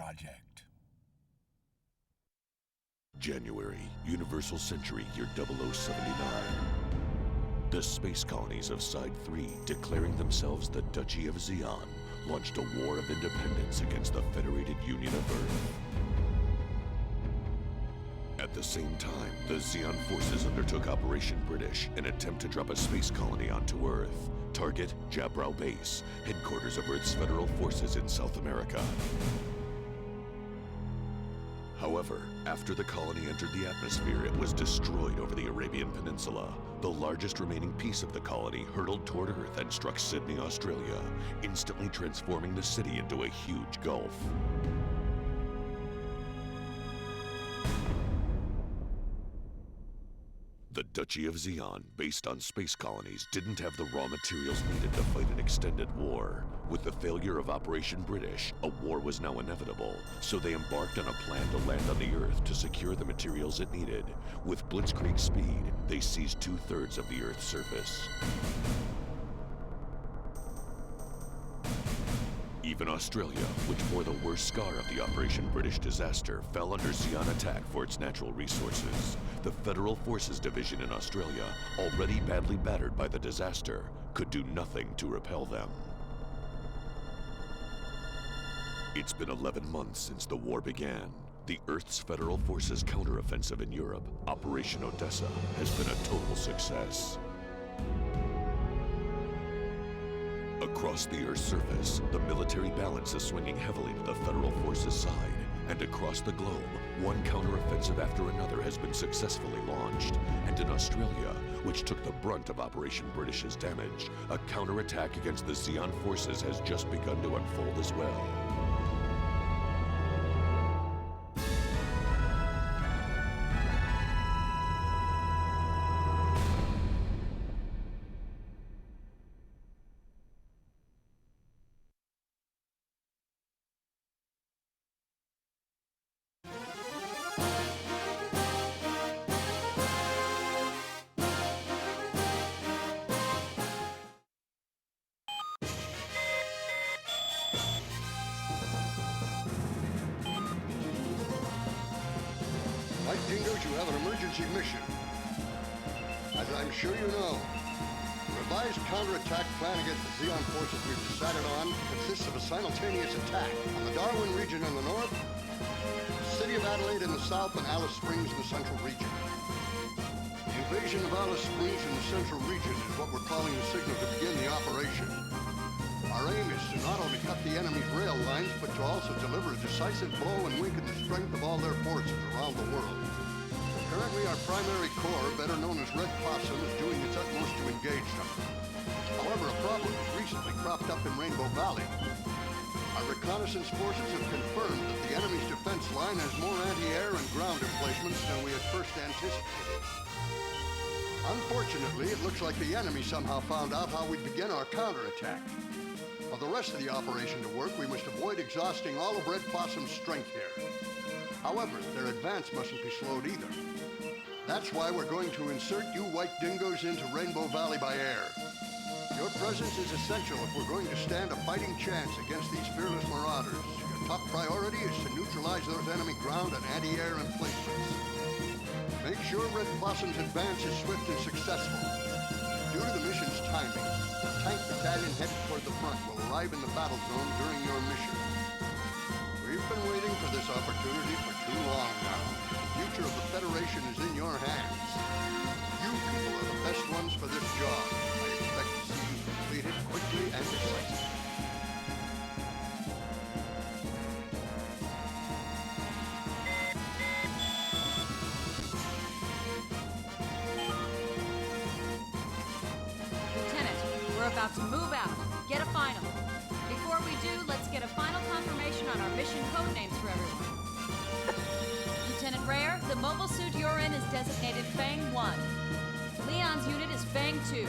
project. January, Universal Century Year 0079. The space colonies of Side 3, declaring themselves the Duchy of Zeon, launched a war of independence against the Federated Union of Earth. At the same time, the Zeon forces undertook Operation British, an attempt to drop a space colony onto Earth. Target, Jabrau Base, headquarters of Earth's federal forces in South America. However, after the colony entered the atmosphere, it was destroyed over the Arabian Peninsula. The largest remaining piece of the colony hurtled toward Earth and struck Sydney, Australia, instantly transforming the city into a huge gulf. The Duchy of Zeon, based on space colonies, didn't have the raw materials needed to fight an extended war. With the failure of Operation British, a war was now inevitable, so they embarked on a plan to land on the Earth to secure the materials it needed. With blitzkrieg speed, they seized 2/3 of the Earth's surface. Even Australia, which bore the worst scar of the Operation British disaster, fell under Zeon attack for its natural resources. The Federal Forces Division in Australia, already badly battered by the disaster, could do nothing to repel them. It's been 11 months since the war began. The Earth's Federal Forces counteroffensive in Europe, Operation Odessa, has been a total success. Across the Earth's surface, the military balance is swinging heavily to the Federal Forces' side, and across the globe, one counteroffensive after another has been successfully launched. And in Australia, which took the brunt of Operation British's damage, a counterattack against the Zeon forces has just begun to unfold as well. White Dingoes, you have an emergency mission. As I'm sure you know, the revised counterattack plan against the Zeon forces we've decided on consists of a simultaneous attack on the Darwin region in the north, the city of Adelaide in the south, and Alice Springs in the central region. The invasion of Alice Springs in the central region is what we're calling the signal to begin the operation. Our aim is to not only cut the enemy's rail lines, but to also deliver a decisive blow and weaken the strength of all their forces around the world. Currently, our primary corps, better known as Red Possum, is doing its utmost to engage them. However, a problem has recently cropped up in Rainbow Valley. Our reconnaissance forces have confirmed that the enemy's defense line has more anti-air and ground emplacements than we had first anticipated. Unfortunately, it looks like the enemy somehow found out how we'd begin our counterattack. For the rest of the operation to work, we must avoid exhausting all of Red Possum's strength here. However, their advance mustn't be slowed either. That's why we're going to insert you White Dingoes into Rainbow Valley by air. Your presence is essential if we're going to stand a fighting chance against these fearless marauders. Your top priority is to neutralize those enemy ground and anti-air emplacements. Make sure Red Possum's advance is swift and successful. Due to the mission's timing, the tank battalion headed toward the front will arrive in the battle zone during your mission. We've been waiting for this opportunity for too long now. The future of the Federation is in your hands. You people are the best ones for this job. I expect to see you complete it quickly and decisively. We're about to move out. Get a final. Before we do, let's get a final confirmation on our mission code names for everyone. Lieutenant Rare, the mobile suit you're in is designated Fang 1. Leon's unit is Fang 2.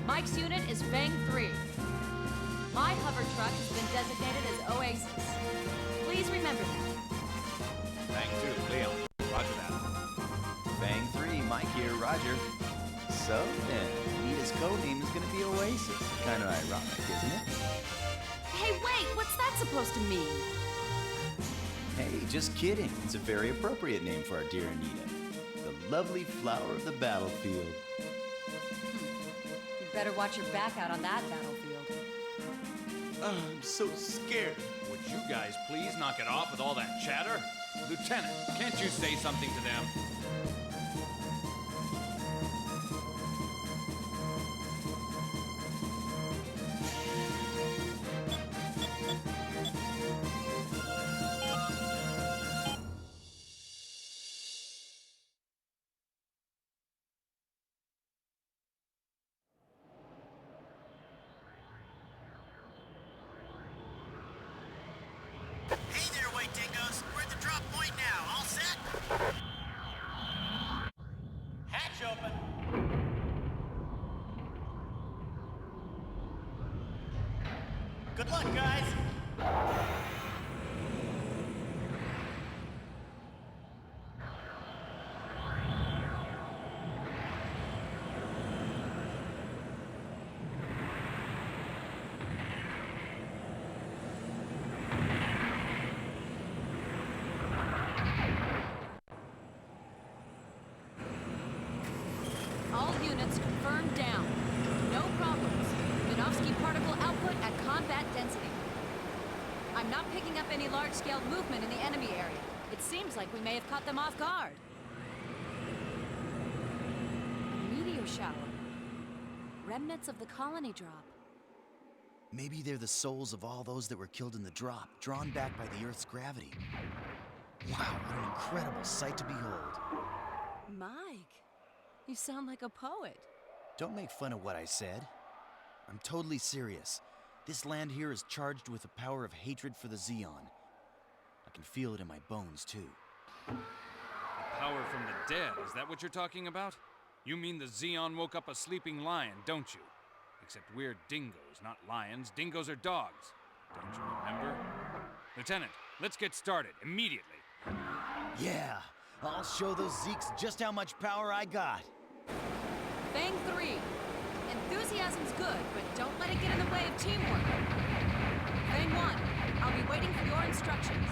Mike's unit is Fang 3. My hover truck has been designated as Oasis. Please remember that. Fang 2, Leon. Roger that. Fang 3, Mike here, Roger. So then, Nita's code name is gonna be Oasis. Kinda ironic, isn't it? Hey, wait! What's that supposed to mean? Hey, just kidding. It's a very appropriate name for our dear Anita. The lovely flower of the battlefield. You better watch your back out on that battlefield. I'm so scared. Would you guys please knock it off with all that chatter? Lieutenant, can't you say something to them? Hey there, white dingoes. We're at the drop point now. All set? Hatch open. Good luck, guys. All units confirmed down. No problems. Minovsky particle output at combat density. I'm not picking up any large-scale movement in the enemy area. It seems like we may have caught them off guard. A meteor shower. Remnants of the colony drop. Maybe they're the souls of all those that were killed in the drop, drawn back by the Earth's gravity. Wow, what an incredible sight to behold. Mike, you sound like a poet. Don't make fun of what I said. I'm totally serious. This land here is charged with the power of hatred for the Zeon. I can feel it in my bones, too. The power from the dead, is that what you're talking about? You mean the Zeon woke up a sleeping lion, don't you? Except we're dingoes, not lions. Dingoes are dogs. Don't you remember? Lieutenant, let's get started, immediately. Yeah, I'll show those Zeeks just how much power I got. Bang 3. Enthusiasm's good, but don't let it get in the way of teamwork. Bang 1. I'll be waiting for your instructions.